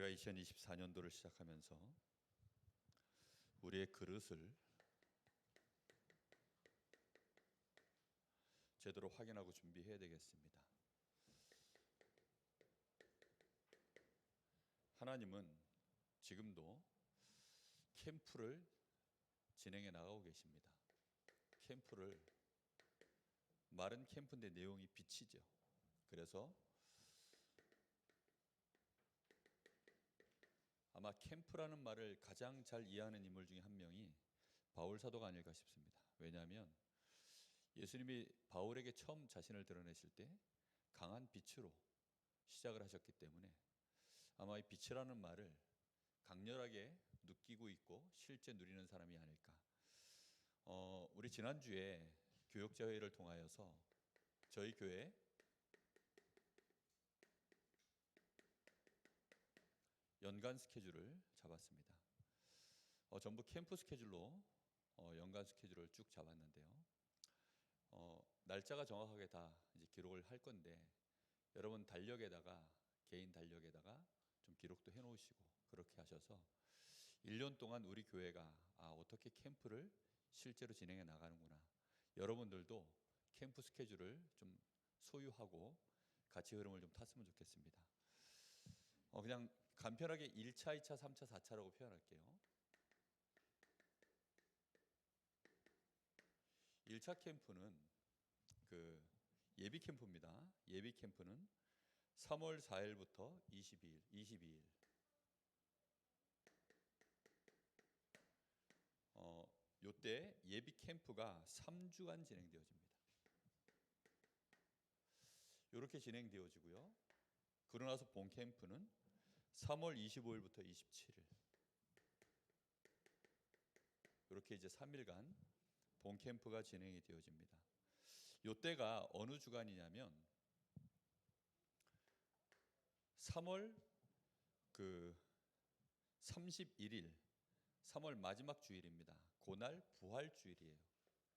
우리가 2024년도를 시작하면서 우리의 그릇을 제대로 확인하고 준비해야 되겠습니다. 하나님은 지금도 캠프를 진행해 나가고 계십니다. 캠프를 말은 캠프인데 내용이 빛이죠. 그래서 아마 캠프라는 말을 가장 잘 이해하는 인물 중에 한 명이 바울 사도가 아닐까 싶습니다. 왜냐하면 예수님이 바울에게 처음 자신을 드러내실 때 강한 빛으로 시작을 하셨기 때문에 아마 이 빛이라는 말을 강렬하게 느끼고 있고 실제 누리는 사람이 아닐까. 우리 지난주에 교역자회를 통하여서 저희 교회 연간 스케줄을 잡았습니다. 전부 캠프 스케줄로 연간 스케줄을 쭉 잡았는데요. 날짜가 정확하게 다 이제 기록을 할 건데 여러분 달력에다가 개인 달력에다가 좀 기록도 해놓으시고 그렇게 하셔서 1년 동안 우리 교회가 어떻게 캠프를 실제로 진행해 나가는구나. 여러분들도 캠프 스케줄을 좀 소유하고 같이 흐름을 좀 탔으면 좋겠습니다. 그냥 간편하게 1차, 2차, 3차, 4차라고 표현할게요. 1차 캠프는 그 예비 캠프입니다. 예비 캠프는 3월 4일부터 22일. 요때 예비 캠프가 3주간 진행되어집니다. 이렇게 진행되어지고요. 그러고 나서 본 캠프는 3월 25일부터 27일. 이렇게 이제 3일간 본 캠프가 진행이 되어집니다. 요때가 어느 주간이냐면 3월 31일, 3월 마지막 주일입니다. 그날 부활주일이에요.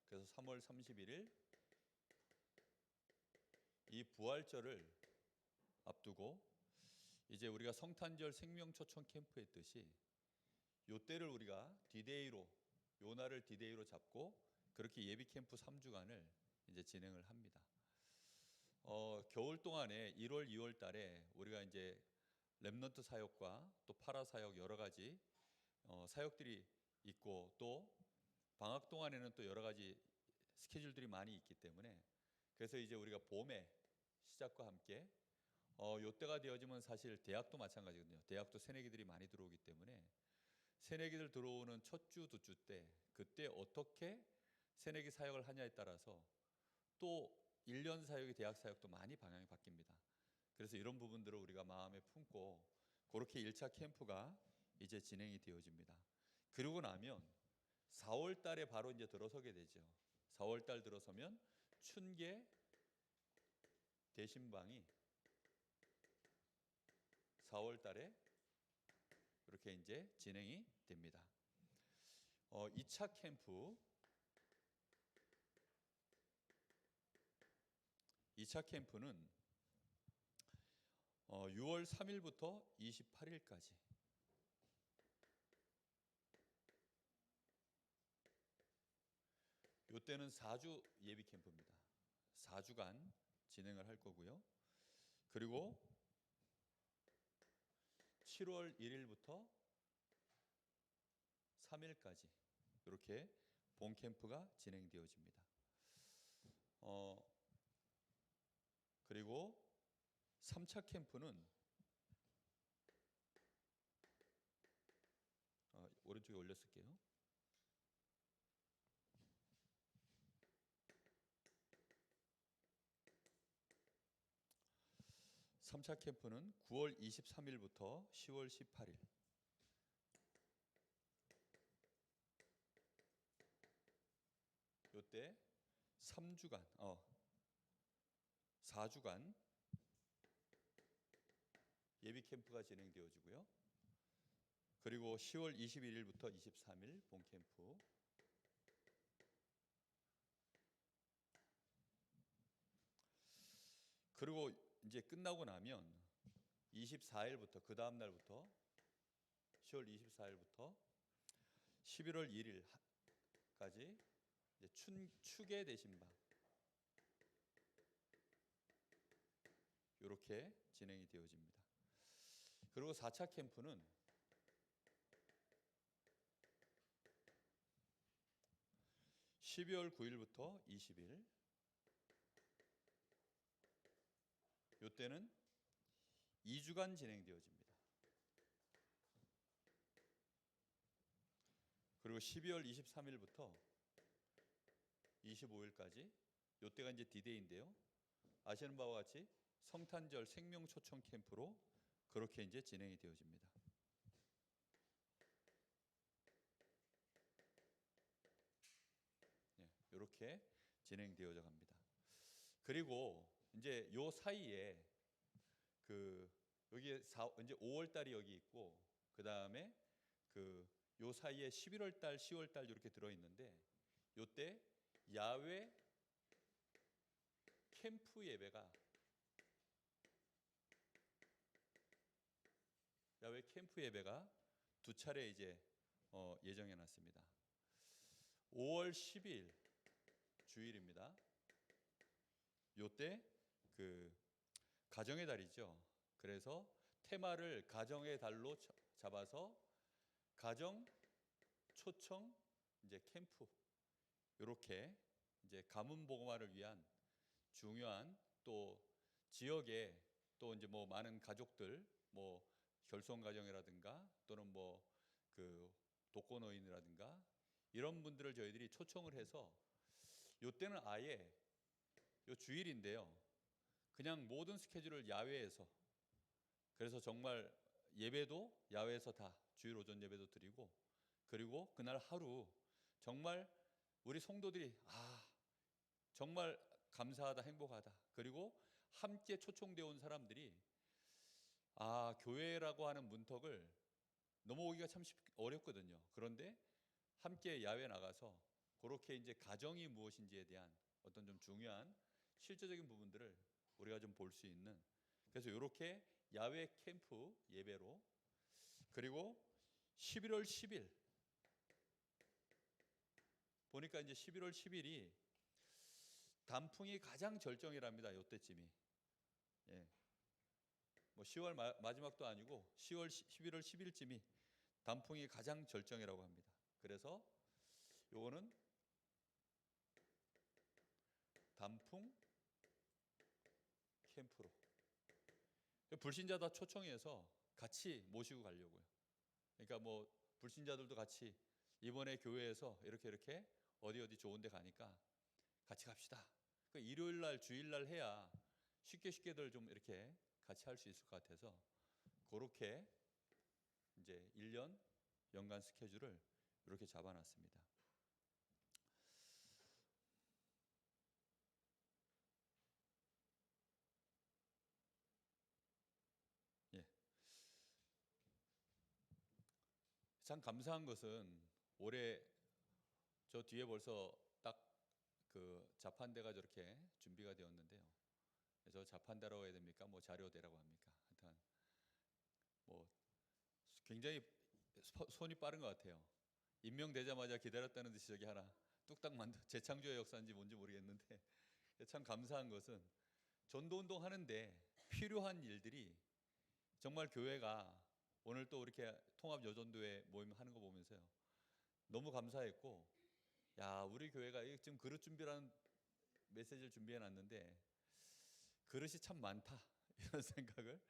그래서 3월 31일 이 부활절을 앞두고 이제 우리가 성탄절 생명초청 캠프 했듯이 요때를 우리가 디데이로, 요 날을 디데이로 잡고 그렇게 예비 캠프 3주간을 이제 진행을 합니다. 겨울 동안에 1월, 2월 달에 우리가 이제 렘넌트 사역과 또 파라 사역 여러 가지 사역들이 있고 또 방학 동안에는 또 여러 가지 스케줄들이 많이 있기 때문에 그래서 이제 우리가 봄에 시작과 함께 요때가 되어지면 사실 대학도 마찬가지거든요. 대학도 새내기들이 많이 들어오기 때문에 새내기들 들어오는 첫 주, 두 주 때 그때 어떻게 새내기 사역을 하냐에 따라서 또 1년 사역이 대학 사역도 많이 방향이 바뀝니다. 그래서 이런 부분들을 우리가 마음에 품고 그렇게 1차 캠프가 이제 진행이 되어집니다. 그러고 나면 4월 달에 바로 이제 들어서게 되죠. 4월 달 들어서면 춘계 대신방이 4월 달에 이렇게 이제 진행이 됩니다. 2차 캠프 2차 캠프는 6월 3일부터 28일까지 이때는 4주 예비 캠프입니다. 4주간 진행을 할 거고요. 그리고 7월 1일부터 3일까지 이렇게 본 캠프가 진행되어집니다. 그리고 3차 캠프는 오른쪽에 올렸을게요. (3차) 캠프는 9월 23일부터 10월 18일. 요때 3주간 4주간 예비 캠프가 진행되어지고요. 그리고 10월 21일부터 23일 본 캠프. 그리고 이제 끝나고 나면 24일부터 그 다음 날부터 10월 24일부터 11월 1일까지 이제 축의 대신방 이렇게 진행이 되어집니다. 그리고 4차 캠프는 12월 9일부터 20일 이때는 2주간 진행되어집니다. 그리고 12월 23일부터 25일까지 이때가 이제 디데이인데요. 아시는 바와 같이 성탄절 생명초청 캠프로 그렇게 이제 진행이 되어집니다. 네, 이렇게 진행되어져 갑니다. 그리고 이제 요 사이에 여기 이제 5월 달이 여기 있고 그 다음에 요 사이에 11월 달, 10월 달 이렇게 들어 있는데 요때 야외 캠프 예배가 두 차례 이제 예정해 놨습니다. 5월 10일 주일입니다. 요때 가정의 달이죠. 그래서 테마를 가정의 달로 잡아서 가정 초청 이제 캠프 이렇게 이제 가문 복음화를 위한 중요한 또 지역에 또 이제 뭐 많은 가족들 뭐 결손 가정이라든가 또는 뭐 독거노인이라든가 이런 분들을 저희들이 초청을 해서 요때는 아예 요 주일인데요. 그냥 모든 스케줄을 야외에서 그래서 정말 예배도 야외에서 다 주일 오전 예배도 드리고 그리고 그날 하루 정말 우리 성도들이 정말 감사하다 행복하다 그리고 함께 초청되어 온 사람들이 교회라고 하는 문턱을 넘어오기가 참 어렵거든요. 그런데 함께 야외 나가서 그렇게 이제 가정이 무엇인지에 대한 어떤 좀 중요한 실제적인 부분들을 우리가 좀 볼 수 있는 그래서 이렇게 야외 캠프 예배로 그리고 11월 10일 보니까 이제 11월 10일이 단풍이 가장 절정이랍니다. 이때쯤이 예. 뭐 10월 마지막도 아니고 11월 10일쯤이 단풍이 가장 절정이라고 합니다. 그래서 요거는 단풍 캠프로 불신자 다 초청해서 같이 모시고 가려고요. 그러니까 뭐 불신자들도 같이 이번에 교회에서 이렇게 어디 좋은 데 가니까 같이 갑시다. 일요일 날 주일 날 해야 쉽게들 좀 이렇게 같이 할 수 있을 것 같아서 그렇게 이제 1년 연간 스케줄을 이렇게 잡아놨습니다. 예. 참 감사한 것은 올해 저 뒤에 벌써 딱 자판대가 저렇게 준비가 되었는데요. 저 자판대라고 해야 됩니까? 뭐 자료대라고 합니까? 하여튼 뭐 굉장히 손이 빠른 것 같아요. 임명되자마자 기다렸다는 듯이 저기 하나 뚝딱 만들 재창조의 역사인지 뭔지 모르겠는데 참 감사한 것은 전도운동 하는데 필요한 일들이 정말 교회가 오늘 또 이렇게 통합여전도회 모임 하는 거 보면서요 너무 감사했고 우리 교회가 지금 그릇 준비라는 메시지를 준비해 놨는데 그릇이 참 많다 이런 생각을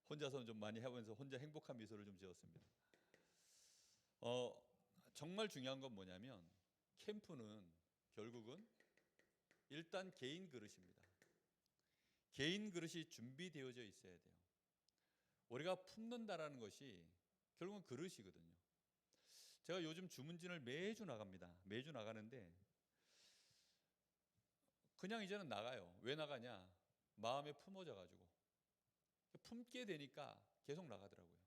혼자서 좀 많이 해보면서 혼자 행복한 미소를 좀 지었습니다. 정말 중요한 건 뭐냐면 캠프는 결국은 일단 개인 그릇입니다. 개인 그릇이 준비되어져 있어야 돼요. 우리가 품는다라는 것이 결국은 그릇이거든요. 제가 요즘 주문진을 매주 나갑니다. 매주 나가는데 그냥 이제는 나가요. 왜 나가냐? 마음에 품어져 가지고 품게 되니까 계속 나가더라고요.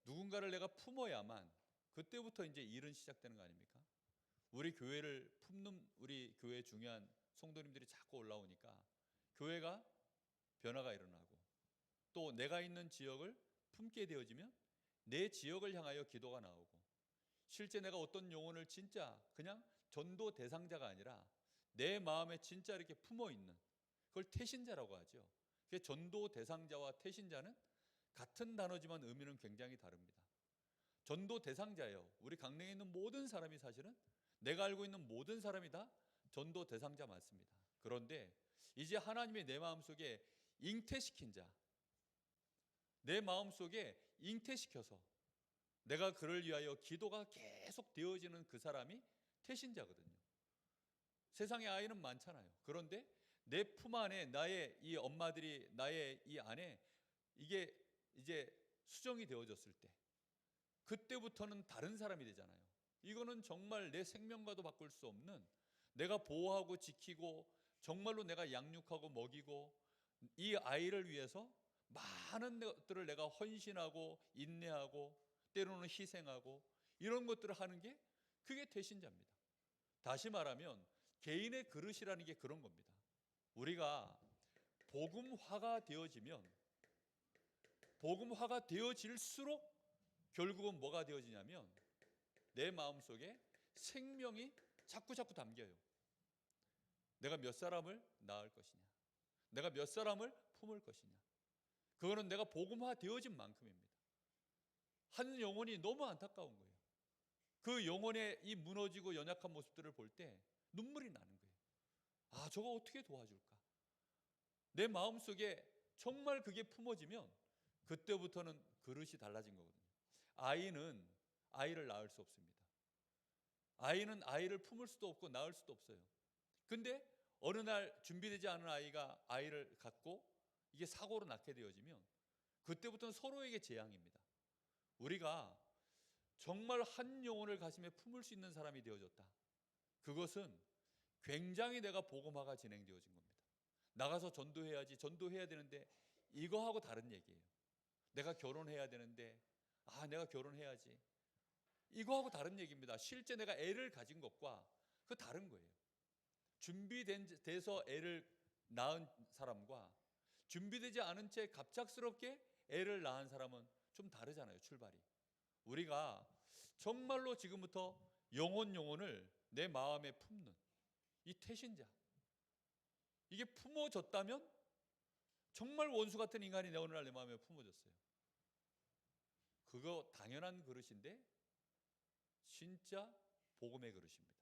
누군가를 내가 품어야만 그때부터 이제 일은 시작되는 거 아닙니까? 우리 교회를 품는 우리 교회 중요한 성도님들이 자꾸 올라오니까 교회가 변화가 일어나고 또 내가 있는 지역을 품게 되어지면 내 지역을 향하여 기도가 나오고, 실제 내가 어떤 영혼을 진짜 그냥 전도 대상자가 아니라 내 마음에 진짜 이렇게 품어 있는, 그걸 태신자라고 하죠. 전도 대상자와 태신자는 같은 단어지만 의미는 굉장히 다릅니다. 전도 대상자예요. 우리 강릉에 있는 모든 사람이, 사실은 내가 알고 있는 모든 사람이 다 전도 대상자 맞습니다. 그런데 이제 하나님이 내 마음속에 잉태시킨 자, 내 마음속에 잉태시켜서 내가 그를 위하여 기도가 계속 되어지는 그 사람이 태신자거든요. 세상에 아이는 많잖아요. 그런데 내 품 안에 나의 이 엄마들이, 나의 이 안에 이게 이제 수정이 되어졌을 때, 그때부터는 다른 사람이 되잖아요. 이거는 정말 내 생명과도 바꿀 수 없는, 내가 보호하고 지키고 정말로 내가 양육하고 먹이고 이 아이를 위해서 많은 것들을 내가 헌신하고 인내하고 때로는 희생하고 이런 것들을 하는 게, 그게 태신자입니다. 다시 말하면 개인의 그릇이라는 게 그런 겁니다. 우리가 복음화가 되어지면, 복음화가 되어질수록 결국은 뭐가 되어지냐면 내 마음속에 생명이 자꾸 담겨요. 내가 몇 사람을 낳을 것이냐, 내가 몇 사람을 품을 것이냐, 그거는 내가 복음화 되어진 만큼입니다. 한 영혼이 너무 안타까운 거예요. 그 영혼의 이 무너지고 연약한 모습들을 볼 때 눈물이 나는 거예요. 아, 저거 어떻게 도와줄까? 내 마음속에 정말 그게 품어지면 그때부터는 그릇이 달라진 거거든요. 아이는 아이를 낳을 수 없습니다. 아이는 아이를 품을 수도 없고 낳을 수도 없어요. 근데 어느 날 준비되지 않은 아이가 아이를 갖고 이게 사고로 낳게 되어지면 그때부터는 서로에게 재앙입니다. 우리가 정말 한 영혼을 가슴에 품을 수 있는 사람이 되어졌다. 그것은 굉장히 내가 복음화가 진행되어진 겁니다. 나가서 전도해야지, 전도해야 되는데 이거하고 다른 얘기예요. 내가 결혼해야 되는데 내가 결혼해야지, 이거하고 다른 얘기입니다. 실제 내가 애를 가진 것과 그 다른 거예요. 준비돼서 애를 낳은 사람과 준비되지 않은 채 갑작스럽게 애를 낳은 사람은 좀 다르잖아요, 출발이. 우리가 정말로 지금부터 영혼을 내 마음에 품는 이 태신자, 이게 품어졌다면 정말 원수 같은 인간이 내 어느 날 내 마음에 품어졌어요. 그거 당연한 그릇인데 진짜 복음의 그릇입니다.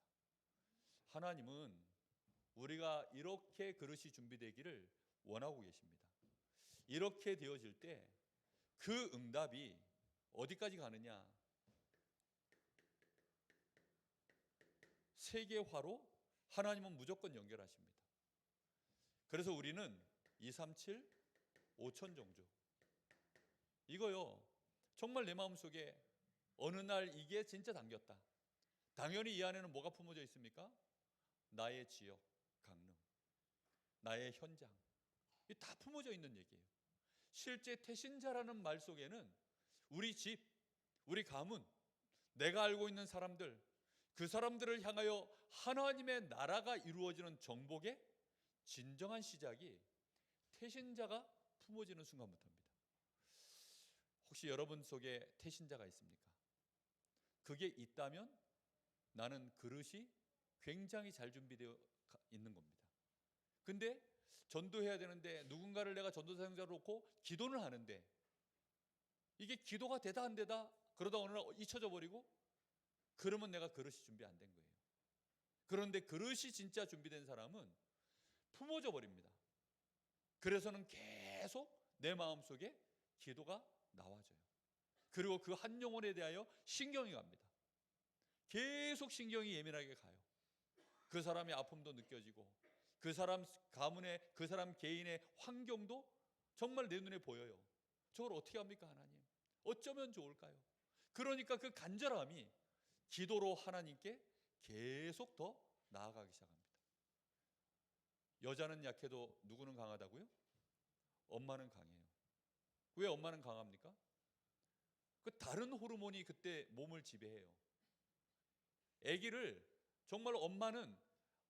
하나님은 우리가 이렇게 그릇이 준비되기를 원하고 계십니다. 이렇게 되어질 때 그 응답이 어디까지 가느냐? 세계화로 하나님은 무조건 연결하십니다. 그래서 우리는 237, 5천 정주, 이거요, 정말 내 마음속에 어느 날 이게 진짜 담겼다. 당연히 이 안에는 뭐가 품어져 있습니까? 나의 지역, 강릉, 나의 현장, 이 다 품어져 있는 얘기예요. 실제 태신자라는 말 속에는 우리 집, 우리 가문, 내가 알고 있는 사람들, 그 사람들을 향하여 하나님의 나라가 이루어지는 정복의 진정한 시작이 태신자가 품어지는 순간부터입니다. 혹시 여러분 속에 태신자가 있습니까? 그게 있다면 나는 그릇이 굉장히 잘 준비되어 있는 겁니다. 근데 전도해야 되는데 누군가를 내가 전도사역자로 놓고 기도는 하는데 이게 기도가 되다 안 되다 그러다 어느 날 잊혀져 버리고, 그러면 내가 그릇이 준비 안 된 거예요. 그런데 그릇이 진짜 준비된 사람은 품어져 버립니다. 그래서는 계속 내 마음속에 기도가 나와져요. 그리고 그 한 영혼에 대하여 신경이 갑니다. 계속 신경이 예민하게 가요. 그 사람의 아픔도 느껴지고 그 사람 가문의, 그 사람 개인의 환경도 정말 내 눈에 보여요. 저걸 어떻게 합니까, 하나님? 어쩌면 좋을까요? 그러니까 그 간절함이 기도로 하나님께 계속 더 나아가기 시작합니다. 여자는 약해도 누구는 강하다고요? 엄마는 강해요. 왜 엄마는 강합니까? 그 다른 호르몬이 그때 몸을 지배해요. 아기를 정말 엄마는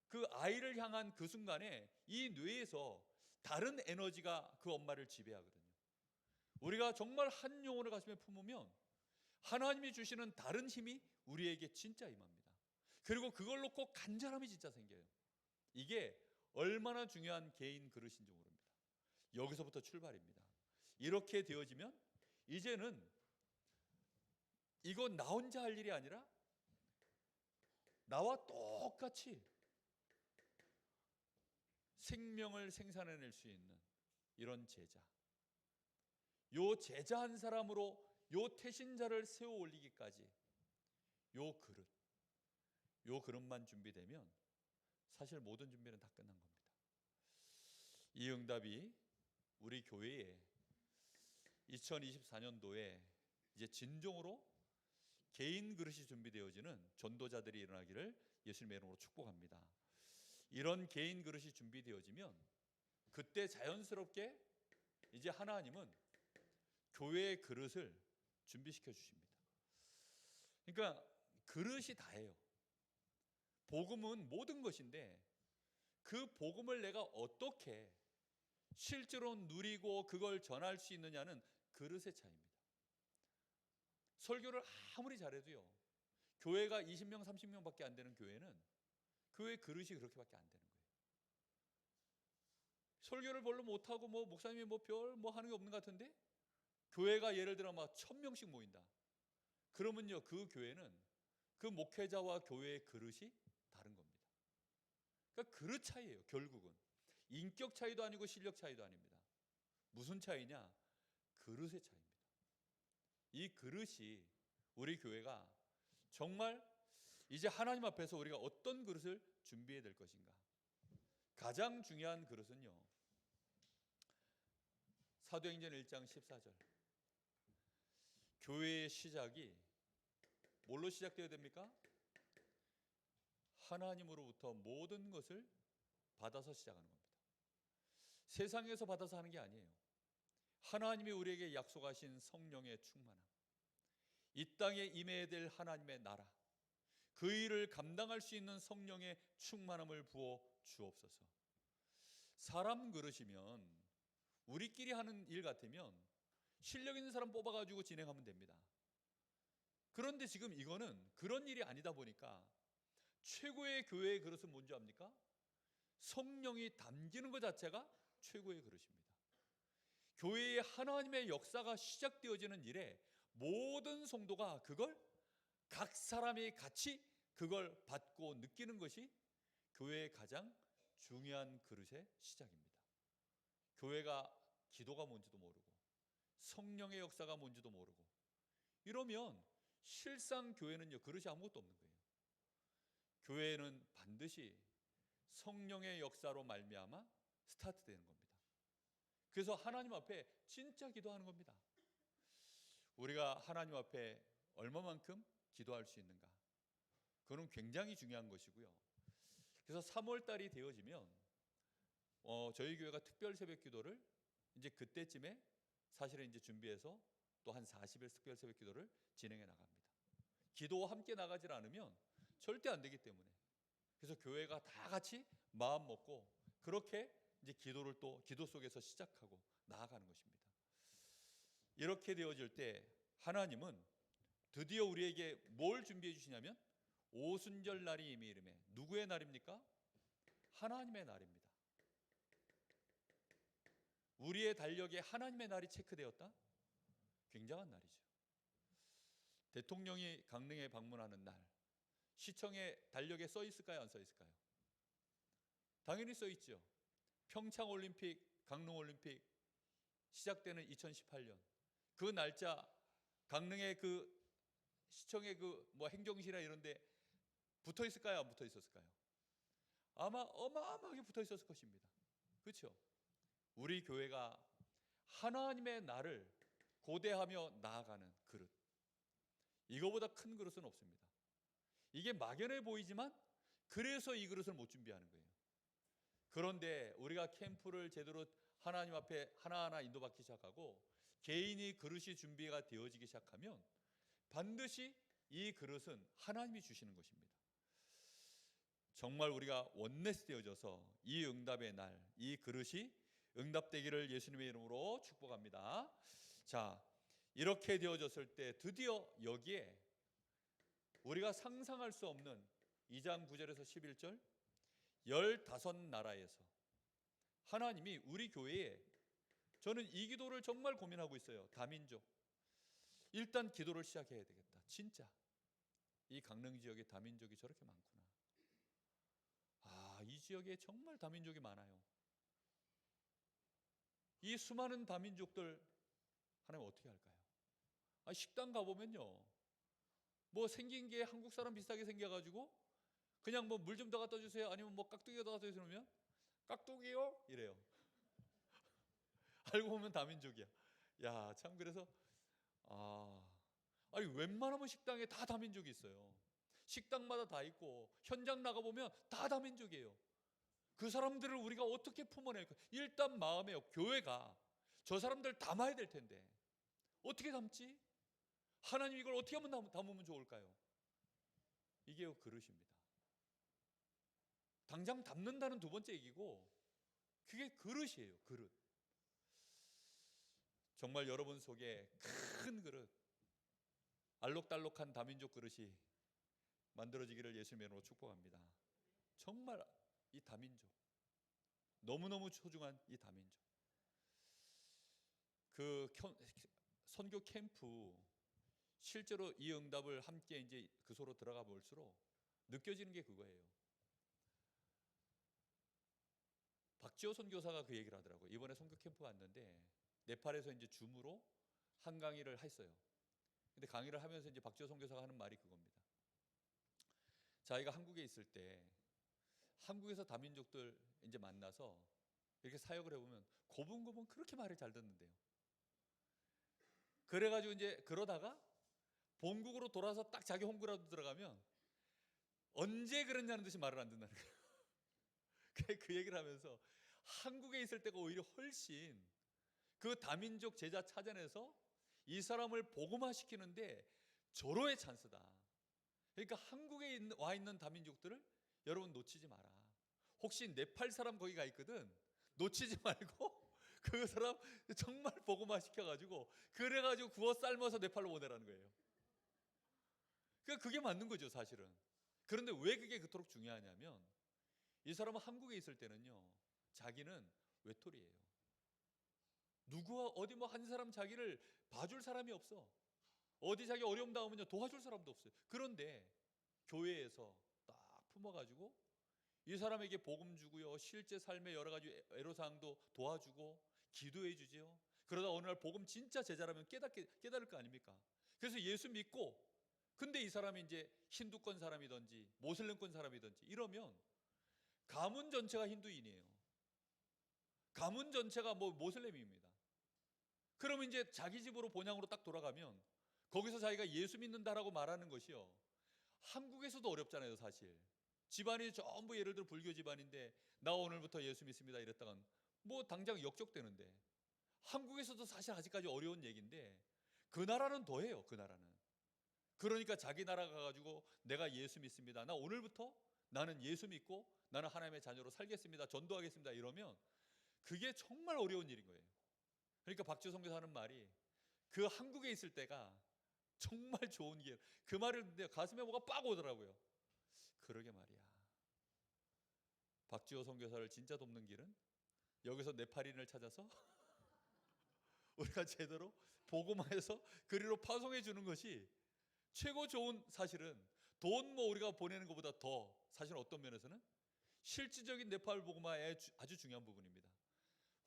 그 아이를 향한 그 순간에 이 뇌에서 다른 에너지가 그 엄마를 지배하거든요. 우리가 정말 한 영혼을 가슴에 품으면 하나님이 주시는 다른 힘이 우리에게 진짜 임합니다. 그리고 그걸 놓고 간절함이 진짜 생겨요. 이게 얼마나 중요한 개인 그릇인지 모릅니다. 여기서부터 출발입니다. 이렇게 되어지면 이제는 이거 나 혼자 할 일이 아니라 나와 똑같이 생명을 생산해낼 수 있는 이런 제자, 요 제자 한 사람으로 요 태신자를 세워 올리기까지 요 그릇만 준비되면 사실 모든 준비는 다 끝난 겁니다. 이 응답이 우리 교회에 2024년도에 이제 진정으로 개인 그릇이 준비되어지는 전도자들이 일어나기를 예수님의 이름으로 축복합니다. 이런 개인 그릇이 준비되어지면 그때 자연스럽게 이제 하나님은 교회의 그릇을 준비시켜 주십니다. 그러니까 그릇이 다예요. 복음은 모든 것인데 그 복음을 내가 어떻게 실제로 누리고 그걸 전할 수 있느냐는 그릇의 차이입니다. 설교를 아무리 잘해도요, 교회가 20명 30명밖에 안 되는 교회는 교회 그릇이 그렇게밖에 안 되는 거예요. 설교를 별로 못하고 목사님이 별 하는 게 없는 것 같은데 교회가 예를 들어 1000명씩 모인다. 그러면요, 그 교회는 그 목회자와 교회의 그릇이 다른 겁니다. 그러니까 그릇 차이예요. 결국은 인격 차이도 아니고 실력 차이도 아닙니다. 무슨 차이냐? 그릇의 차이입니다. 이 그릇이 우리 교회가 정말 이제 하나님 앞에서 우리가 어떤 그릇을 준비해야 될 것인가. 가장 중요한 그릇은요, 사도행전 1장 14절. 교회의 시작이 뭘로 시작되어야 됩니까? 하나님으로부터 모든 것을 받아서 시작하는 겁니다. 세상에서 받아서 하는 게 아니에요. 하나님이 우리에게 약속하신 성령의 충만함, 이 땅에 임해야 될 하나님의 나라, 그 일을 감당할 수 있는 성령의 충만함을 부어 주옵소서. 사람 그릇이면 우리끼리 하는 일 같으면 실력 있는 사람 뽑아가지고 진행하면 됩니다. 그런데 지금 이거는 그런 일이 아니다 보니까 최고의 교회의 그릇은 뭔지 압니까? 성령이 담기는 것 자체가 최고의 그릇입니다. 교회의 하나님의 역사가 시작되어지는 일에 모든 성도가 그걸 각 사람이 같이 그걸 받고 느끼는 것이 교회의 가장 중요한 그릇의 시작입니다. 교회가 기도가 뭔지도 모르고 성령의 역사가 뭔지도 모르고 이러면 실상 교회는요, 그릇이 아무것도 없는 거예요. 교회는 반드시 성령의 역사로 말미암아 스타트되는 겁니다. 그래서 하나님 앞에 진짜 기도하는 겁니다. 우리가 하나님 앞에 얼마만큼 기도할 수 있는가, 그건 굉장히 중요한 것이고요. 그래서 3월 달이 되어지면 저희 교회가 특별 새벽 기도를 이제 그때쯤에 사실은 이제 준비해서 또 한 40일 특별 새벽 기도를 진행해 나갑니다. 기도와 함께 나가질 않으면 절대 안 되기 때문에, 그래서 교회가 다 같이 마음 먹고 그렇게 이제 기도를 또 기도 속에서 시작하고 나아가는 것입니다. 이렇게 되어질 때 하나님은 드디어 우리에게 뭘 준비해 주시냐면 오순절 날이 이미 이름에 누구의 날입니까? 하나님의 날입니다. 우리의 달력에 하나님의 날이 체크되었다? 굉장한 날이죠. 대통령이 강릉에 방문하는 날, 시청의 달력에 써 있을까요? 안 써 있을까요? 당연히 써 있죠. 평창올림픽, 강릉올림픽 시작되는 2018년 그 날짜, 강릉의 그 시청의 그 행정실이나 이런 데 붙어 있을까요? 안 붙어 있었을까요? 아마 어마어마하게 붙어 있었을 것입니다. 그렇죠? 우리 교회가 하나님의 날을 고대하며 나아가는 그릇, 이거보다 큰 그릇은 없습니다. 이게 막연해 보이지만 그래서 이 그릇을 못 준비하는 거예요. 그런데 우리가 캠프를 제대로 하나님 앞에 하나하나 인도받기 시작하고 개인이 그릇이 준비가 되어지기 시작하면 반드시 이 그릇은 하나님이 주시는 것입니다. 정말 우리가 원네스 되어져서 이 응답의 날, 이 그릇이 응답되기를 예수님의 이름으로 축복합니다. 자, 이렇게 되어졌을 때 드디어 여기에 우리가 상상할 수 없는 2장 9절에서 11절 15나라에서 하나님이 우리 교회에, 저는 이 기도를 정말 고민하고 있어요. 다민족. 일단 기도를 시작해야 되겠다. 진짜 이 강릉 지역에 다민족이 저렇게 많구나. 이 지역에 정말 다민족이 많아요. 이 수많은 다민족들 하나님 어떻게 할까요? 식당 가보면요, 뭐 생긴 게 한국 사람 비슷하게 생겨가지고 그냥 뭐 물 좀 더 갖다 주세요, 아니면 뭐 깍두기 더 갖다 주세요 그러면 깍두기요? 이래요. 알고 보면 다민족이야. 야, 참. 그래서 아니 웬만하면 식당에 다 다민족이 있어요. 식당마다 다 있고 현장 나가보면 다 다민족이에요. 그 사람들을 우리가 어떻게 품어낼까? 일단 마음에요. 교회가 저 사람들 담아야 될 텐데 어떻게 담지? 하나님 이걸 어떻게 하면 담으면 좋을까요? 이게 그릇입니다. 당장 담는다는 두 번째 얘기고, 그게 그릇이에요. 그릇. 정말 여러분 속에 큰 그릇, 알록달록한 다민족 그릇이 만들어지기를 예수님의 이름으로 축복합니다. 정말 이 다민족, 너무너무 소중한 이 다민족. 그 선교 캠프, 실제로 이 응답을 함께 이제 그 소로 들어가 볼수록 느껴지는 게 그거예요. 박지호 선교사가 그 얘기를 하더라고요. 이번에 선교 캠프 갔는데 네팔에서 이제 줌으로 한 강의를 했어요. 근데 강의를 하면서 이제 박지호 선교사가 하는 말이 그겁니다. 자기가 한국에 있을 때 한국에서 다민족들 이제 만나서 이렇게 사역을 해보면 고분고분 그렇게 말을 잘 듣는데요. 그래가지고 이제 그러다가 본국으로 돌아서 딱 자기 홍구라도 들어가면 언제 그랬냐는 듯이 말을 안 듣는다는 거예요. 그 얘기를 하면서 한국에 있을 때가 오히려 훨씬 그 다민족 제자 찾아내서 이 사람을 복음화시키는데 절호의 찬스다. 그러니까 한국에 와 있는 다민족들을 여러분 놓치지 마라. 혹시 네팔 사람 거기 가 있거든, 놓치지 말고 그 사람 정말 복음화시켜가지고 그래가지고 구워 삶아서 네팔로 보내라는 거예요. 그러니까 그게 맞는 거죠 사실은. 그런데 왜 그게 그토록 중요하냐면, 이 사람은 한국에 있을 때는요, 자기는 외톨이에요. 누구와 어디 뭐 한 사람 자기를 봐줄 사람이 없어. 어디 자기 어려움 닿으면요 도와줄 사람도 없어요. 그런데 교회에서 딱 품어가지고 이 사람에게 복음 주고요, 실제 삶의 여러 가지 애로사항도 도와주고 기도해 주지요. 그러다 어느 날 복음 진짜 제자라면 깨달을 거 아닙니까? 그래서 예수 믿고, 근데 이 사람이 이제 힌두권 사람이든지 모슬렘권 사람이든지 이러면 가문 전체가 힌두인이에요. 가문 전체가 뭐 모슬렘입니다. 그러면 이제 자기 집으로 본향으로 딱 돌아가면 거기서 자기가 예수 믿는다라고 말하는 것이요, 한국에서도 어렵잖아요 사실. 집안이 전부 예를 들어 불교 집안인데 나 오늘부터 예수 믿습니다 이랬다간 뭐 당장 역적되는데, 한국에서도 사실 아직까지 어려운 얘기인데 그 나라는 더해요. 그 나라는. 그러니까 자기 나라 가가지고 내가 예수 믿습니다, 나 오늘부터 나는 예수 믿고 나는 하나님의 자녀로 살겠습니다, 전도하겠습니다 이러면 그게 정말 어려운 일인 거예요. 그러니까 박지호 선교사 하는 말이, 그 한국에 있을 때가 정말 좋은 길. 그 말을 듣는데 가슴에 뭐가 빡 오더라고요. 그러게 말이야. 박지호 선교사를 진짜 돕는 길은 여기서 네팔인을 찾아서 우리가 제대로 복음화해서 그리로 파송해 주는 것이 최고 좋은, 사실은 돈 뭐 우리가 보내는 것보다 더 사실 어떤 면에서는 실질적인 네팔 복음화의 아주 중요한 부분입니다.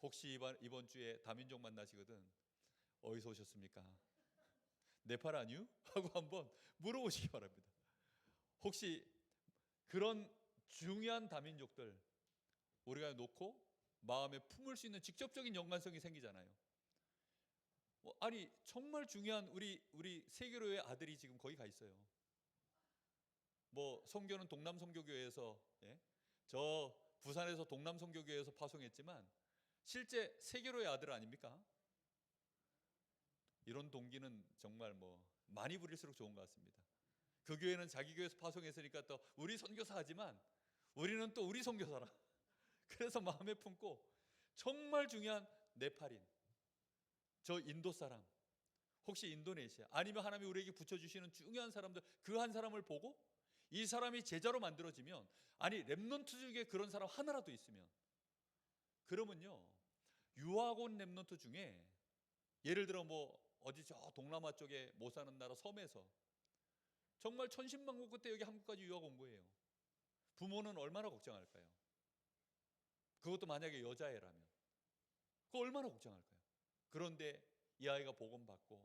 혹시 이번 주에 다민족 만나시거든 어디서 오셨습니까? 네팔 아니요? 하고 한번 물어보시기 바랍니다. 혹시 그런 중요한 다민족들 우리가 놓고 마음에 품을 수 있는 직접적인 연관성이 생기잖아요. 아니 정말 중요한 우리 세계로의 아들이 지금 거기 가 있어요. 뭐 선교는 동남 선교교회에서, 저 부산에서 동남 선교교회에서 파송했지만 실제 세계로의 아들 아닙니까? 이런 동기는 정말 뭐 많이 부릴수록 좋은 것 같습니다. 그 교회는 자기 교회에서 파송했으니까 또 우리 선교사 하지만 우리는 또 우리 선교사라. 그래서 마음에 품고 정말 중요한 네팔인, 저 인도 사람, 혹시 인도네시아, 아니면 하나님이 우리에게 붙여주시는 중요한 사람들, 그 한 사람을 보고 이 사람이 제자로 만들어지면, 아니 렘넌트 중에 그런 사람 하나라도 있으면, 그러면요 유학 온 렘넌트 중에 예를 들어 뭐 어디 저 동남아 쪽에 못 사는 나라 섬에서 정말 천신만고 끝에 여기 한국까지 유학 온 거예요. 부모는 얼마나 걱정할까요? 그것도 만약에 여자애라면 그거 얼마나 걱정할까요? 그런데 이 아이가 복음받고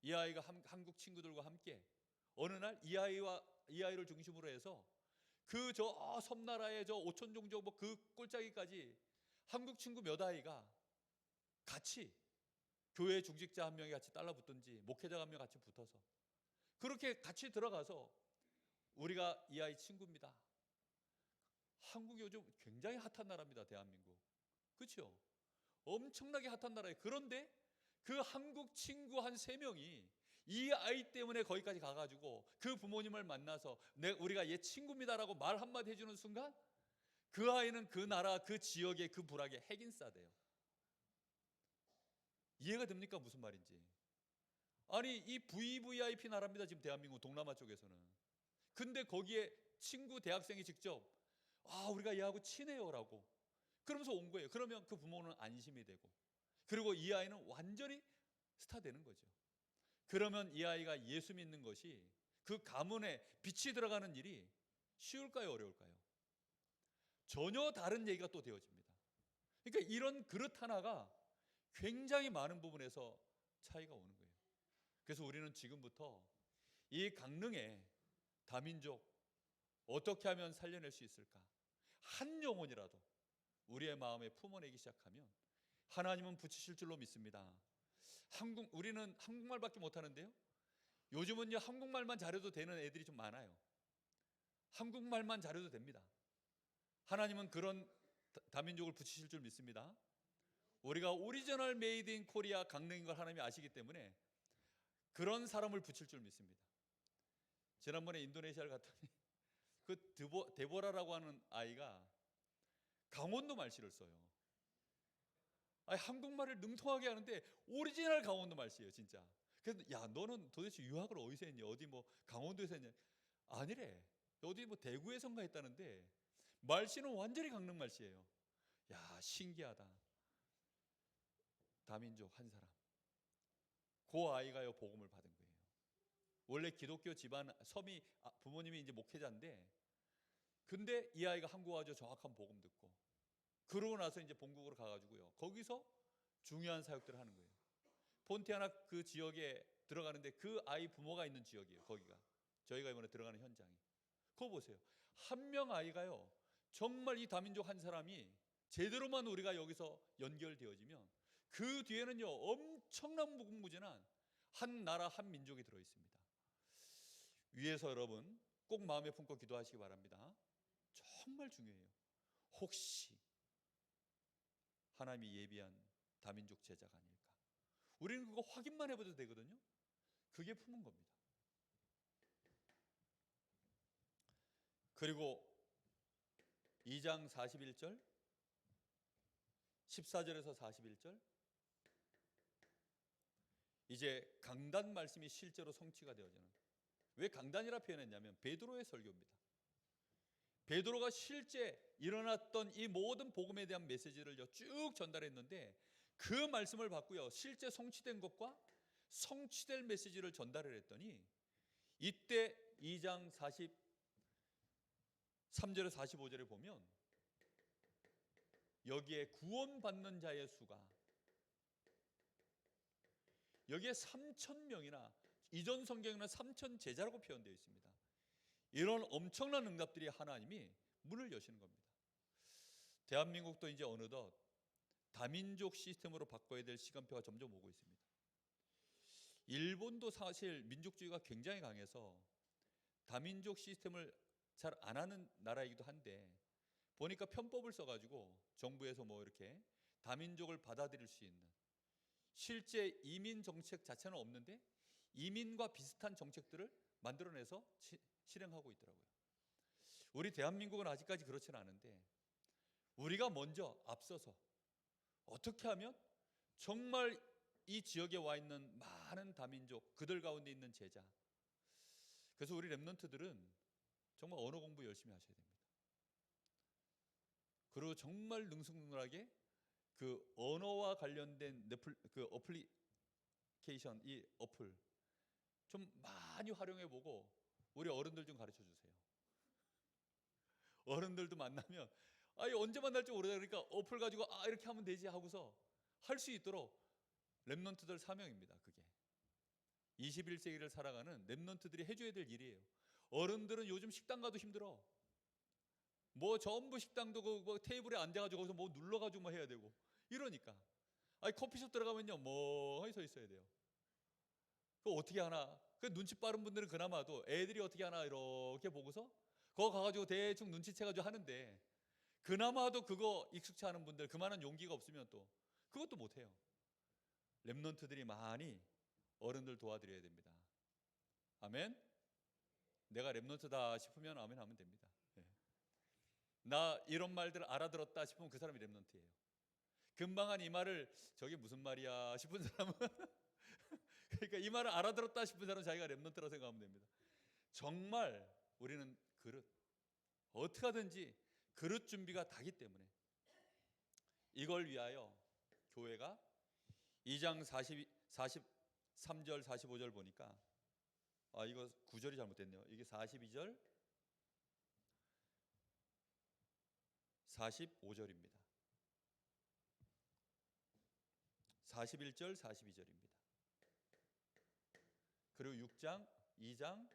이 아이가 한국 친구들과 함께 어느 날 이 아이를 중심으로 해서 그 저 섬나라의 저 오천 종족 뭐 그 꼴짜기까지 한국 친구 몇 아이가 같이 교회 중직자 한 명이 같이 달라붙든지 목회자 한 명 같이 붙어서 그렇게 같이 들어가서 우리가 이 아이 친구입니다. 한국 요즘 굉장히 핫한 나라입니다. 대한민국. 그렇죠? 엄청나게 핫한 나라예요. 그런데 그 한국 친구 한 3명이 이 아이 때문에 거기까지 가가지고 그 부모님을 만나서 우리가 얘 친구입니다라고 말 한마디 해주는 순간 그 아이는 그 나라 그 지역의 그 부락에 핵인싸 돼요. 이해가 됩니까? 무슨 말인지. 아니 이 VVIP 나라입니다. 지금 대한민국 동남아 쪽에서는. 근데 거기에 친구 대학생이 직접 우리가 얘하고 친해요라고 그러면서 온 거예요. 그러면 그 부모는 안심이 되고 그리고 이 아이는 완전히 스타 되는 거죠. 그러면 이 아이가 예수 믿는 것이 그 가문에 빛이 들어가는 일이 쉬울까요? 어려울까요? 전혀 다른 얘기가 또 되어집니다. 그러니까 이런 그릇 하나가 굉장히 많은 부분에서 차이가 오는 거예요. 그래서 우리는 지금부터 이 강릉의 다민족 어떻게 하면 살려낼 수 있을까? 한 영혼이라도 우리의 마음에 품어내기 시작하면 하나님은 붙이실 줄로 믿습니다. 우리는 한국말밖에 못하는데요. 요즘은요 한국말만 잘해도 되는 애들이 좀 많아요. 한국말만 잘해도 됩니다. 하나님은 그런 다민족을 붙이실 줄 믿습니다. 우리가 오리지널 메이드 인 코리아 강릉인 걸 하나님이 아시기 때문에 그런 사람을 붙일 줄 믿습니다. 지난번에 인도네시아를 갔더니 그 데보라라고 하는 아이가 강원도 말씨를 써요. 아니, 한국말을 능통하게 하는데 오리지널 강원도 말씨예요, 진짜. 그래서 야, 너는 도대체 유학을 어디서 했니? 어디 뭐 강원도에서 했냐? 아니래. 어디 뭐 대구에선가 했다는데 말씨는 완전히 강릉 말씨예요. 야, 신기하다. 다민족 한 사람. 그 아이가요 복음을 받은 거예요. 원래 기독교 집안 섬이 부모님이 이제 목회자인데 근데 이 아이가 한국 와서 정확한 복음 듣고 그러고 나서 이제 본국으로 가가지고요 거기서 중요한 사역들을 하는 거예요. 폰티아나 그 지역에 들어가는데 그 아이 부모가 있는 지역이에요. 거기가 저희가 이번에 들어가는 현장이. 그거 보세요. 한 명 아이가요 정말 이 다민족 한 사람이 제대로만 우리가 여기서 연결되어지면 그 뒤에는요 엄청난 무궁무진한 한 나라 한 민족이 들어 있습니다. 위에서 여러분 꼭 마음에 품고 기도하시기 바랍니다. 정말 중요해요. 혹시 하나님이 예비한 다민족 제자가 아닐까. 우리는 그거 확인만 해봐도 되거든요. 그게 품은 겁니다. 그리고 2장 41절 14절에서 41절 이제 강단 말씀이 실제로 성취가 되어지는. 왜 강단이라 표현했냐면 베드로의 설교입니다. 베드로가 실제 일어났던 이 모든 복음에 대한 메시지를 쭉 전달했는데 그 말씀을 받고요 실제 성취된 것과 성취될 메시지를 전달을 했더니 이때 2장 43절에 45절에 보면 여기에 구원받는 자의 수가 여기에 3,000명이나 이전 성경에는 3,000 제자라고 표현되어 있습니다. 이런 엄청난 응답들이 하나님이 문을 여시는 겁니다. 대한민국도 이제 어느덧 다민족 시스템으로 바꿔야 될 시간표가 점점 오고 있습니다. 일본도 사실 민족주의가 굉장히 강해서 다민족 시스템을 잘 안 하는 나라이기도 한데 보니까 편법을 써가지고 정부에서 뭐 이렇게 다민족을 받아들일 수 있는 실제 이민 정책 자체는 없는데 이민과 비슷한 정책들을 만들어내서 실행하고 있더라고요. 우리 대한민국은 아직까지 그렇지는 않은데 우리가 먼저 앞서서 어떻게 하면 정말 이 지역에 와 있는 많은 다민족, 그들 가운데 있는 제자. 그래서 우리 렘넌트들은 정말 언어 공부 열심히 하셔야 됩니다. 그리고 정말 능숙능하게 그 언어와 관련된 그 어플리케이션, 이 어플 좀 많이 활용해 보고 우리 어른들 좀 가르쳐 주세요. 어른들도 만나면 아니 언제 만날지 모르다 그러니까 어플 가지고 이렇게 하면 되지 하고서 할 수 있도록 렘넌트들 사명입니다. 그게 21세기를 살아가는 렘넌트들이 해줘야 될 일이에요. 어른들은 요즘 식당 가도 힘들어. 뭐 전부 식당도 뭐 테이블에 앉아가지고 거기서 뭐 눌러가지고 뭐 해야 되고 이러니까 아니 커피숍 들어가면요 뭐 서 있어야 돼요. 그거 어떻게 하나? 그 눈치 빠른 분들은 그나마도 애들이 어떻게 하나 이렇게 보고서 그거 가가지고 대충 눈치채가지고 하는데 그나마도 그거 익숙치 않은 분들 그만한 용기가 없으면 또 그것도 못해요. 렘넌트들이 많이 어른들 도와드려야 됩니다. 아멘. 내가 렘넌트다 싶으면 아멘 하면 됩니다. 네. 나 이런 말들 알아들었다 싶으면 그 사람이 렘넌트예요. 금방 한 이 말을 저게 무슨 말이야 싶은 사람은 그러니까 이 말을 알아들었다 싶은 사람은 자기가 렘넌트라고 생각하면 됩니다. 정말 우리는 그릇 어떻게 하든지 그릇 준비가 다기 때문에 이걸 위하여 교회가 2장 43절 45절 보니까 이거 9절이 잘못됐네요. 이게 42절 45절입니다. 41절 42절입니다. 그리고 2장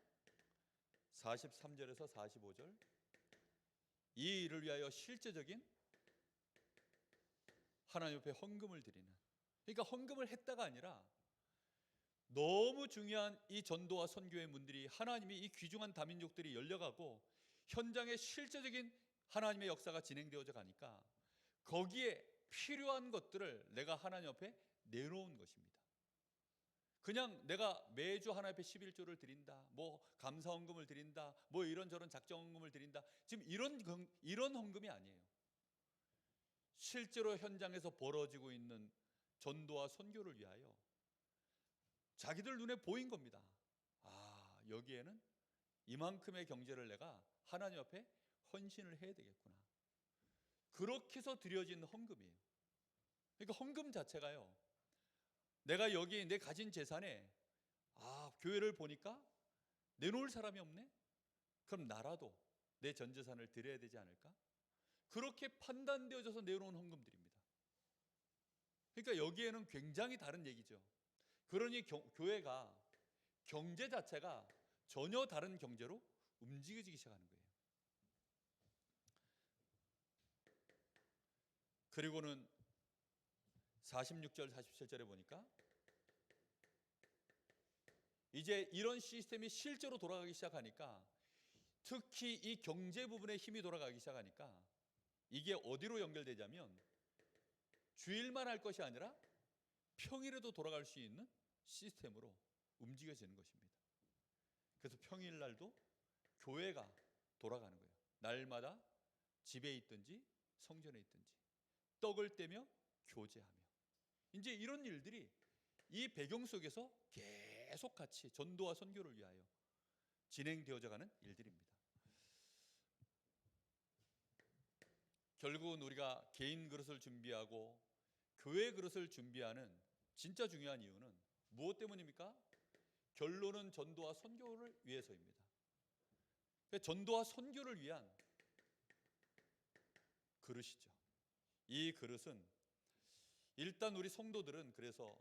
43절에서 45절 이 일을 위하여 실제적인 하나님 앞에 헌금을 드리는, 그러니까 헌금을 했다가 아니라 너무 중요한 이 전도와 선교의 문들이 하나님이 이 귀중한 다민족들이 열려가고 현장에 실제적인 하나님의 역사가 진행되어져 가니까 거기에 필요한 것들을 내가 하나님 앞에 내놓은 것입니다. 그냥 내가 매주 하나님 앞에 11조를 드린다, 뭐 감사헌금을 드린다, 뭐 이런저런 작정헌금을 드린다, 지금 이런 헌금이 아니에요. 실제로 현장에서 벌어지고 있는 전도와 선교를 위하여 자기들 눈에 보인 겁니다. 여기에는 이만큼의 경제를 내가 하나님 앞에 헌신을 해야 되겠구나. 그렇게 해서 드려진 헌금이에요. 그러니까 헌금 자체가요, 내가 여기 내 가진 재산에 교회를 보니까 내놓을 사람이 없네? 그럼 나라도 내 전 재산을 드려야 되지 않을까? 그렇게 판단되어져서 내놓은 헌금들입니다. 그러니까 여기에는 굉장히 다른 얘기죠. 그러니 교회가 경제 자체가 전혀 다른 경제로 움직여지기 시작하는 거예요. 그리고는 46절 47절에 보니까 이제 이런 시스템이 실제로 돌아가기 시작하니까, 특히 이 경제 부분에 힘이 돌아가기 시작하니까 이게 어디로 연결되냐면 주일만 할 것이 아니라 평일에도 돌아갈 수 있는 시스템으로 움직여지는 것입니다. 그래서 평일날도 교회가 돌아가는 거예요. 날마다 집에 있든지 성전에 있든지 떡을 떼며 교제하며, 이제 이런 일들이 이 배경 속에서 계속 같이 전도와 선교를 위하여 진행되어져 가는 일들입니다. 결국은 우리가 개인 그릇을 준비하고 교회 그릇을 준비하는 진짜 중요한 이유는 무엇 때문입니까? 결론은 전도와 선교를 위해서입니다. 전도와 선교를 위한 그릇이죠. 이 그릇은 일단 우리 성도들은 그래서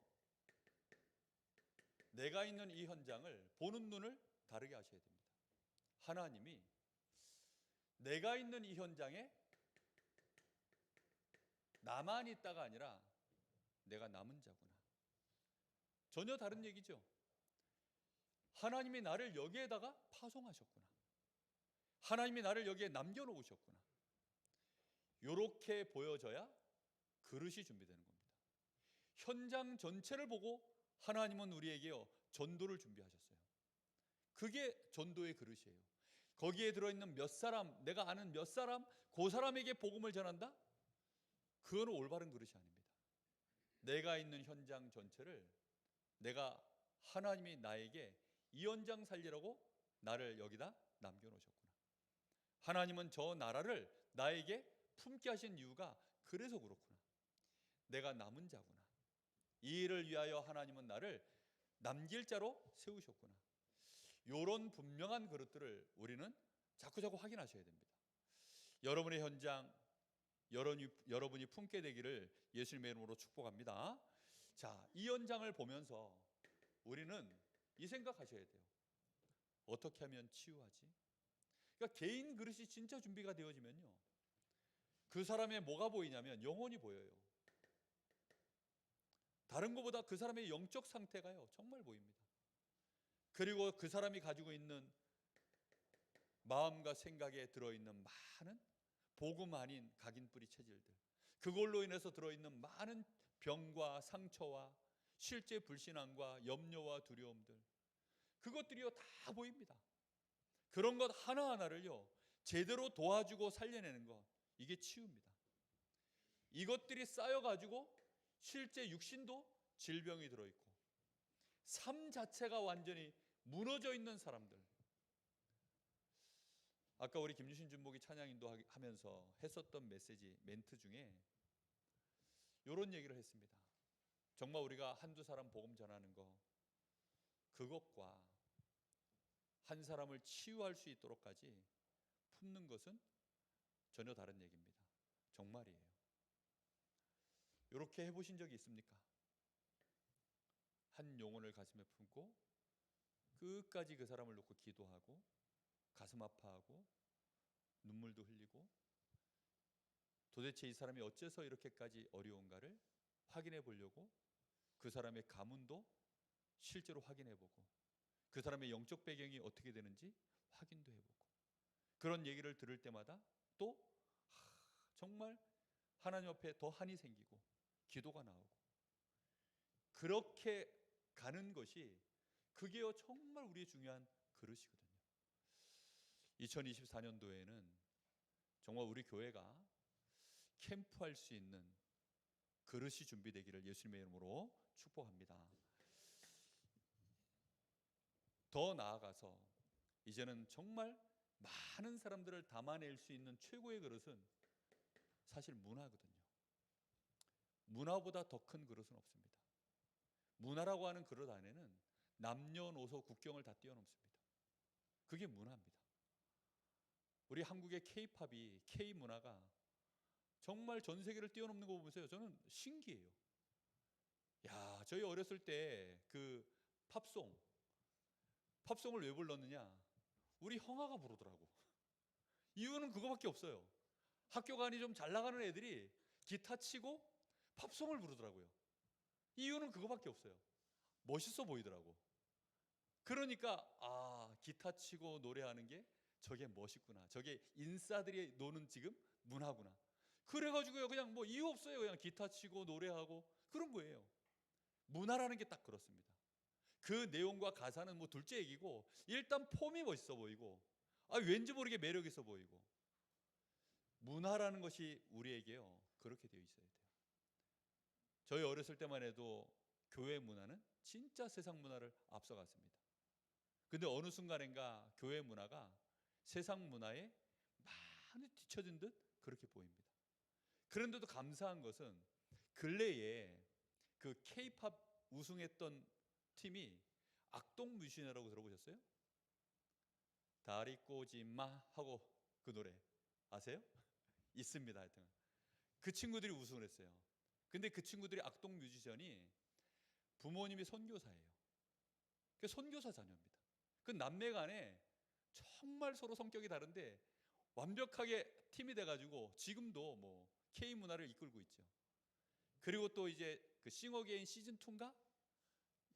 내가 있는 이 현장을 보는 눈을 다르게 하셔야 됩니다. 하나님이 내가 있는 이 현장에 나만 있다가 아니라 내가 남은 자구나. 전혀 다른 얘기죠. 하나님이 나를 여기에다가 파송하셨구나. 하나님이 나를 여기에 남겨놓으셨구나. 이렇게 보여져야 그릇이 준비되는 겁니다. 현장 전체를 보고 하나님은 우리에게요 전도를 준비하셨어요. 그게 전도의 그릇이에요. 거기에 들어있는 몇 사람, 내가 아는 몇 사람, 그 사람에게 복음을 전한다? 그건 올바른 그릇이 아닙니다. 내가 있는 현장 전체를 내가 하나님이 나에게 이 현장 살리라고 나를 여기다 남겨놓으셨구나. 하나님은 저 나라를 나에게 품게 하신 이유가 그래서 그렇구나. 내가 남은 자구나. 이 일을 위하여 하나님은 나를 남길 자로 세우셨구나. 이런 분명한 그릇들을 우리는 자꾸자꾸 확인하셔야 됩니다. 여러분의 현장, 여러분이 품게 되기를 예수님의 이름으로 축복합니다. 자, 이 현장을 보면서 우리는 이 생각하셔야 돼요. 어떻게 하면 치유하지? 그러니까 개인 그릇이 진짜 준비가 되어지면요, 그 사람의 뭐가 보이냐면 영혼이 보여요. 다른 것보다 그 사람의 영적 상태가요 정말 보입니다. 그리고 그 사람이 가지고 있는 마음과 생각에 들어있는 많은 복음 아닌 각인뿌리 체질들, 그걸로 인해서 들어있는 많은 병과 상처와 실제 불신앙과 염려와 두려움들, 그것들이요 다 보입니다. 그런 것 하나하나를요 제대로 도와주고 살려내는 것, 이게 치유입니다. 이것들이 쌓여가지고 실제 육신도 질병이 들어있고 삶 자체가 완전히 무너져 있는 사람들, 아까 우리 김유신 준목이 찬양인도 하면서 했었던 메시지 멘트 중에 이런 얘기를 했습니다. 정말 우리가 한두 사람 복음 전하는 거, 그것과 한 사람을 치유할 수 있도록까지 품는 것은 전혀 다른 얘기입니다. 정말이에요. 이렇게 해보신 적이 있습니까? 한 영혼을 가슴에 품고 끝까지 그 사람을 놓고 기도하고 가슴 아파하고 눈물도 흘리고 도대체 이 사람이 어째서 이렇게까지 어려운가를 확인해 보려고 그 사람의 가문도 실제로 확인해 보고 그 사람의 영적 배경이 어떻게 되는지 확인도 해보고, 그런 얘기를 들을 때마다 또 정말 하나님 앞에 더 한이 생기고 기도가 나오고, 그렇게 가는 것이 그게요 정말 우리의 중요한 그릇이거든요. 2024년도에는 정말 우리 교회가 캠프할 수 있는 그릇이 준비되기를 예수님의 이름으로 축복합니다. 더 나아가서 이제는 정말 많은 사람들을 담아낼 수 있는 최고의 그릇은 사실 문화거든요. 문화보다 더 큰 그릇은 없습니다. 문화라고 하는 그릇 안에는 남녀노소 국경을 다 뛰어넘습니다. 그게 문화입니다. 우리 한국의 K-팝이, K-문화가 정말 전 세계를 뛰어넘는 거 보면서요 저는 신기해요. 야, 저희 어렸을 때 그 팝송을 왜 불렀느냐, 우리 형아가 부르더라고. 이유는 그거밖에 없어요. 학교 가니 좀 잘 나가는 애들이 기타 치고 팝송을 부르더라고요. 이유는 그거밖에 없어요. 멋있어 보이더라고. 그러니까 기타 치고 노래하는 게 저게 멋있구나, 저게 인싸들이 노는 지금 문화구나. 그래가지고요 그냥 뭐 이유 없어요. 그냥 기타 치고 노래하고 그런 거예요. 문화라는 게 딱 그렇습니다. 그 내용과 가사는 뭐 둘째 얘기고 일단 폼이 멋있어 보이고 왠지 모르게 매력 있어 보이고, 문화라는 것이 우리에게요 그렇게 되어 있어야 돼요. 저희 어렸을 때만 해도 교회 문화는 진짜 세상 문화를 앞서갔습니다. 근데 어느 순간인가 교회 문화가 세상 문화에 많이 뒤처진 듯 그렇게 보입니다. 그런데도 감사한 것은 근래에 그 K-팝 우승했던 팀이 악동뮤지션이라고 들어보셨어요? 다리 꼬지 마 하고 그 노래 아세요? 있습니다. 하여튼 그 친구들이 우승을 했어요. 근데 그 친구들이 악동뮤지션이 부모님이 선교사예요. 그 선교사 자녀입니다. 그 남매 간에 정말 서로 성격이 다른데 완벽하게 팀이 돼가지고 지금도 뭐 K 문화를 이끌고 있죠. 그리고 또 이제 그 싱어게인 시즌 2인가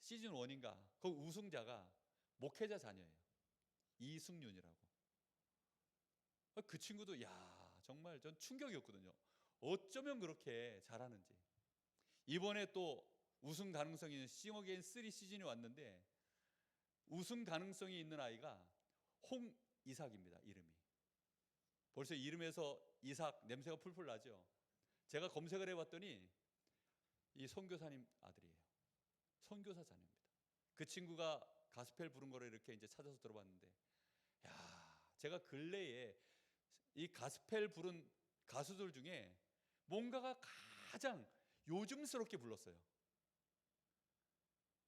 시즌 1인가 그 우승자가 목회자 자녀예요. 이승윤이라고. 그 친구도 정말 전 충격이었거든요. 어쩌면 그렇게 잘하는지. 이번에 또 우승 가능성이 있는 싱어게인 3 시즌이 왔는데 우승 가능성이 있는 아이가 홍이삭입니다. 이름이. 벌써 이름에서 이삭 냄새가 풀풀 나죠. 제가 검색을 해봤더니 이 선교사님 아들이에요. 선교사 자녀입니다. 그 친구가 가스펠 부른 거를 이렇게 이제 찾아서 들어봤는데, 야, 제가 근래에 이 가스펠 부른 가수들 중에 뭔가가 가장 요즘스럽게 불렀어요.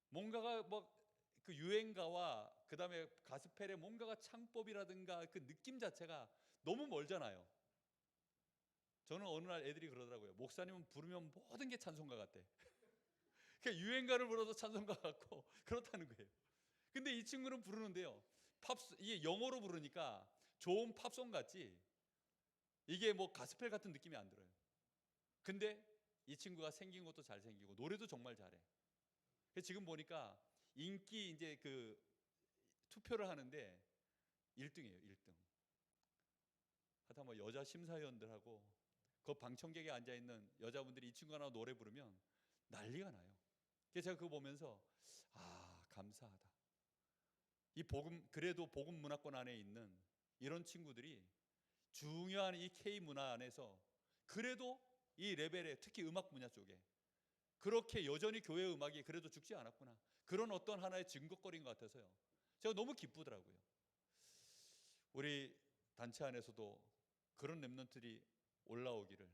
뭔가가 뭐 그 유행가와 그 다음에 가스펠의 뭔가가 창법이라든가 그 느낌 자체가 너무 멀잖아요. 저는 어느 날 애들이 그러더라고요. 목사님은 부르면 모든 게 찬송가 같대. 그러니까 유행가를 불러도 찬송가 같고 그렇다는 거예요. 근데 이 친구는 부르는데요, 이게 영어로 부르니까 좋은 팝송 같지, 이게 뭐 가스펠 같은 느낌이 안 들어요. 근데 이 친구가 생긴 것도 잘생기고 노래도 정말 잘해. 그래서 지금 보니까 인기 이제 그 투표를 하는데 1등이에요. 1등. 하여튼 뭐 여자 심사위원들하고 그 방청객에 앉아 있는 여자분들이 이 친구가 나와 노래 부르면 난리가 나요. 그래서 제가 그거 보면서 감사하다. 이 그래도 복음 문화권 안에 있는 이런 친구들이 중요한 이 K 문화 안에서 그래도 이 레벨에, 특히 음악 분야 쪽에 그렇게 여전히 교회 음악이 그래도 죽지 않았구나, 그런 어떤 하나의 증거거리인 것 같아서요, 제가 너무 기쁘더라고요. 우리 단체 안에서도 그런 렘넌트들이 올라오기를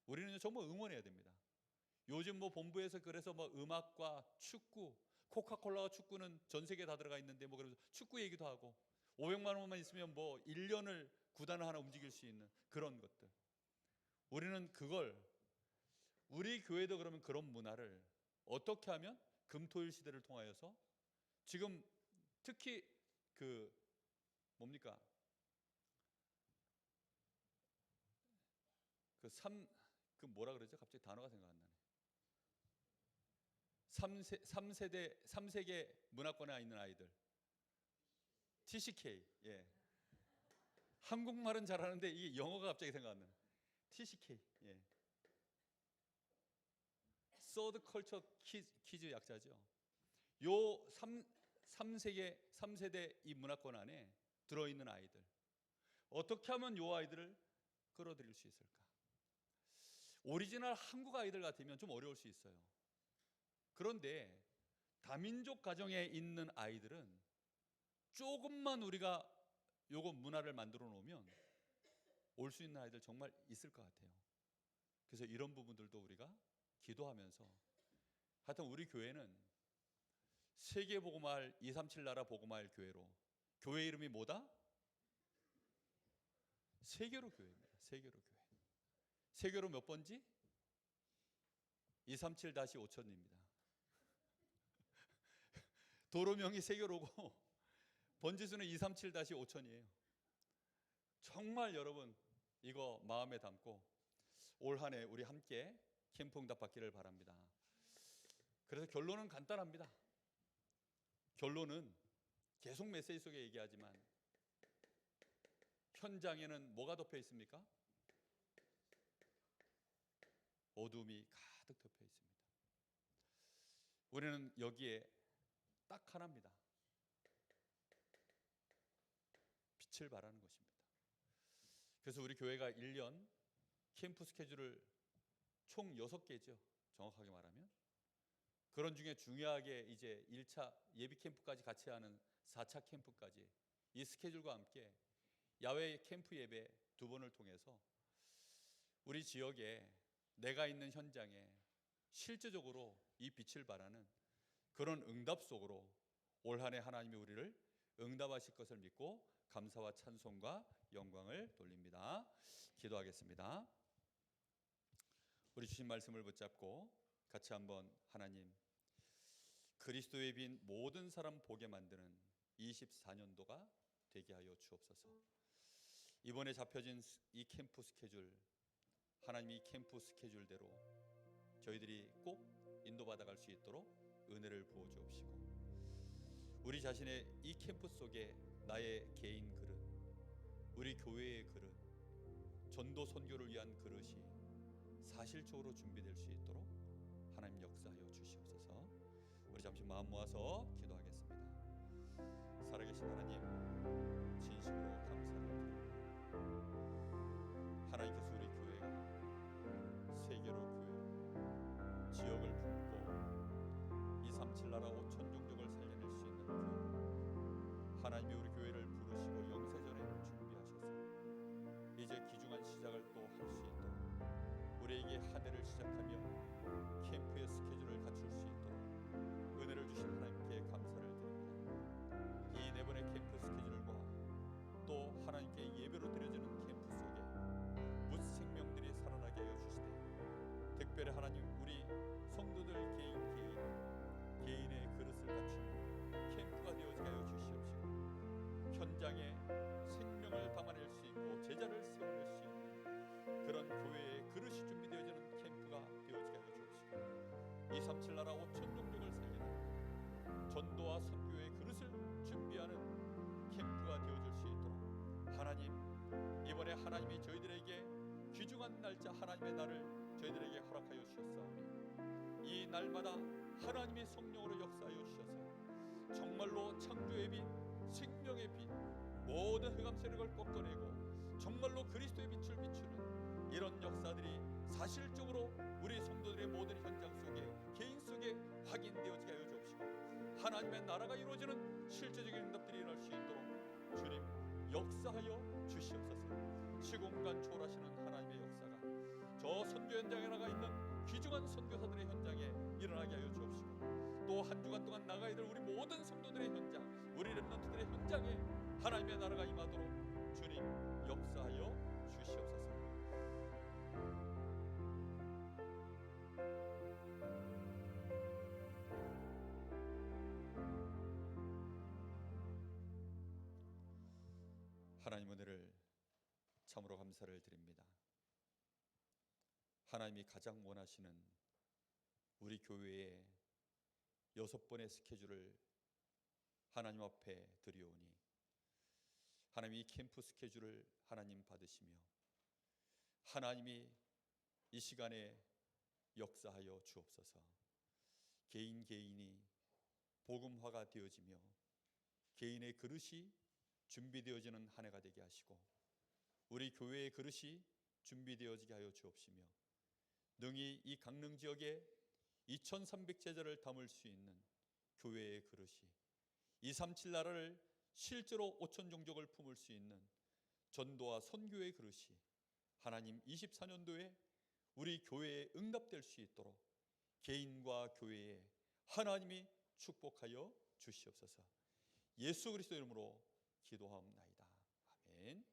우리는 정말 응원해야 됩니다. 요즘 뭐 본부에서 그래서 뭐 음악과 축구, 코카콜라와 축구는 전 세계에 다 들어가 있는데 뭐 그래서 축구 얘기도 하고 500만 원만 있으면 뭐 1년을 구단을 하나 움직일 수 있는 그런 것들. 우리는 그걸, 우리 교회도 그러면 그런 문화를 어떻게 하면 금토일 시대를 통하여서 지금 특히 그 뭡니까? 그 뭐라 그러죠? 갑자기 단어가 생각 안 나네. 3세계 문화권에 있는 아이들. TCK. 예. 한국말은 잘하는데 이 영어가 갑자기 생각 안 나네. TCK. 예. 서드 컬처 키즈 약자죠. 요 3세대 이 문화권 안에 들어있는 아이들, 어떻게 하면 요 아이들을 끌어들일 수 있을까? 오리지널 한국 아이들 같으면 좀 어려울 수 있어요. 그런데 다민족 가정에 있는 아이들은 조금만 우리가 요거 문화를 만들어 놓으면 올 수 있는 아이들 정말 있을 것 같아요. 그래서 이런 부분들도 우리가 기도하면서, 하여튼 우리 교회는 세계 복음화할 237 나라 복음화할 교회로, 교회 이름이 뭐다? 세계로 교회입니다. 세계로 교회. 세계로 몇 번지? 237-5000입니다. 도로명이 세계로고 번지수는 237-5000이에요. 정말 여러분 이거 마음에 담고 올 한 해 우리 함께 캠프 응답 받기를 바랍니다. 그래서 결론은 간단합니다. 결론은 계속 메시지 속에 얘기하지만 현장에는 뭐가 덮여 있습니까? 어둠이 가득 덮여 있습니다. 우리는 여기에 딱 하나입니다. 빛을 발하는 것입니다. 그래서 우리 교회가 1년 캠프 스케줄을 총 6개죠. 정확하게 말하면. 그런 중에 중요하게 이제 1차 예비 캠프까지 같이 하는 4차 캠프까지 이 스케줄과 함께 야외 캠프 예배 2번을 통해서 우리 지역에, 내가 있는 현장에 실제적으로 이 빛을 발하는 그런 응답 속으로 올 한 해 하나님이 우리를 응답하실 것을 믿고 감사와 찬송과 영광을 돌립니다. 기도하겠습니다. 우리 주신 말씀을 붙잡고 같이 한번 하나님, 그리스도의 빛 모든 사람 보게 만드는 24년도가 되게 하여 주옵소서. 이번에 잡혀진 이 캠프 스케줄, 하나님 이 캠프 스케줄대로 저희들이 꼭 인도받아 갈 수 있도록 은혜를 부어 주옵시고, 우리 자신의 이 캠프 속에 나의 개인 그릇, 우리 교회의 그릇, 전도 선교를 위한 그릇이 사실적으로 준비될 수 있도록 하나님 역사하여 주시옵소서. 우리 잠시 마음 모아서 기도하겠습니다. 살아계신 하나님, 진심으로 감사를 드립니다. 하나님께서 우리 교회가 세계로 교회, 지역을 시작하며 캠프의 스케줄을 갖출 수 있도록 은혜를 주신 하나님께 감사를 드립니다. 이 네 번의 캠프 스케줄과 또 하나님께 예배로 드려지는 캠프 속에 무수 생명들이 살아나게 하여 주시되, 특별히 하나님 우리 성도들 개인의 그릇을 갖춘 캠프가 되어지게 하여 주시옵시고, 현장에 생명을 담아낼 수 있고 제자를 세워낼 수 있는 그런 교회의 그릇이 준비되어지는 캠프가 되어지게 하여 주옵시고, 237 나라 5천 종족을 살리는 전도와 선교의 그릇을 준비하는 캠프가 되어질 수 있도록 하나님, 이번에 하나님이 저희들에게 귀중한 날짜 하나님의 날을 저희들에게 허락하여 주셨사오니, 이 날마다 하나님의 성령으로 역사하여 주셔서 정말로 창조의 빛, 생명의 빛, 모든 흑암 세력을 꺾어내고 정말로 그리스도의 빛을 비추는 이런 역사들이 사실적으로 우리 성도들의 모든 현장 속에, 개인 속에 확인되어지게 하여 주옵시고, 하나님의 나라가 이루어지는 실제적인 응답들이 일어날 수 있도록 주님 역사하여 주시옵소서. 시공간 초월하시는 하나님의 역사가 저 선교 현장에 나가 있는 귀중한 선교사들의 현장에 일어나게 하여 주옵시고, 또 한 주간 동안 나가야 될 우리 모든 성도들의 현장, 우리 렘넌트들의 현장에 하나님의 나라가 임하도록 주님 역사하여 주시옵소서. 하나님 은혜를 참으로 감사를 드립니다. 하나님이 가장 원하시는 우리 교회의 6번의 스케줄을 하나님 앞에 드리오니, 하나님이 이 캠프 스케줄을 하나님 받으시며 하나님이 이 시간에 역사하여 주옵소서. 개인이 복음화가 되어지며 개인의 그릇이 준비되어지는 한 해가 되게 하시고, 우리 교회의 그릇이 준비되어지게 하여 주옵시며, 능히 이 강릉 지역에 2300제자를 담을 수 있는 교회의 그릇이, 237 나라를 실제로 5천 종족을 품을 수 있는 전도와 선교의 그릇이 하나님 24년도에 우리 교회에 응답될 수 있도록 개인과 교회에 하나님이 축복하여 주시옵소서. 예수 그리스도 이름으로 기도하옵나이다. 아멘.